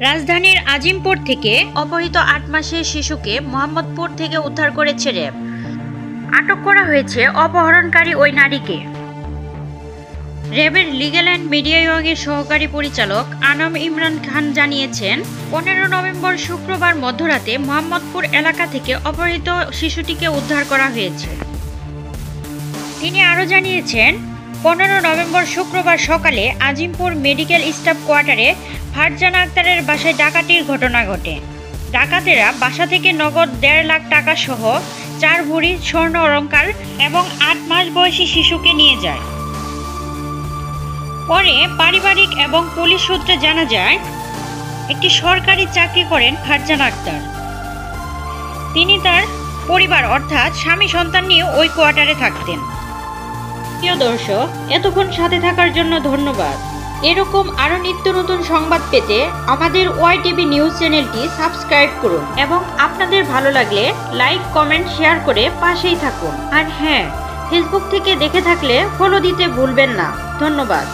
রাজধানীর আজিমপুর থেকে অপহৃত ৮ মাসের শিশুকে মোহাম্মদপুর থেকে উদ্ধার করেছে র্যাব। আটক করা হয়েছে অপহরণকারী ওই নারীকে। র্যাবের লিগ্যাল অ্যান্ড মিডিয়া বিভাগের সহকারী পরিচালক আনাম ইমরান খান জানিয়েছেন, 15 নভেম্বর শুক্রবার মধ্যরাতে মোহাম্মদপুর এলাকা থেকে অপহৃত শিশুটিকে উদ্ধার করা হয়েছে। তিনি আরও জানিয়েছেন, 15 নভেম্বর শুক্রবার সকালে আজিমপুর মেডিকেল স্টাফ কোয়ার্টারে ফারজানা আক্তারের বাসায় ডাকাতির ঘটনা ঘটে। ডাকাতেরা বাসা থেকে নগদ 1.5 লাখ টাকা সহ 4 ভরি স্বর্ণ অলংকার এবং 8 মাস বয়সী শিশুকে নিয়ে যায়। পরে পারিবারিক এবং পুলিশ সূত্রে জানা যায়, একটি সরকারি চাকরি করেন ফারজানা আক্তার। তিনি তার পরিবার অর্থাৎ স্বামী সন্তান নিয়ে ওই কোয়ার্টারে থাকতেন। প্রিয় দর্শক, এতক্ষণ সাথে থাকার জন্য ধন্যবাদ। এরকম আরও নিত্য নতুন সংবাদ পেতে আমাদের ওয়াইটিভি নিউজ চ্যানেলটি সাবস্ক্রাইব করুন এবং আপনাদের ভালো লাগলে লাইক, কমেন্ট, শেয়ার করে পাশেই থাকুন। আর হ্যাঁ, ফেসবুক থেকে দেখে থাকলে ফলো দিতে ভুলবেন না। ধন্যবাদ।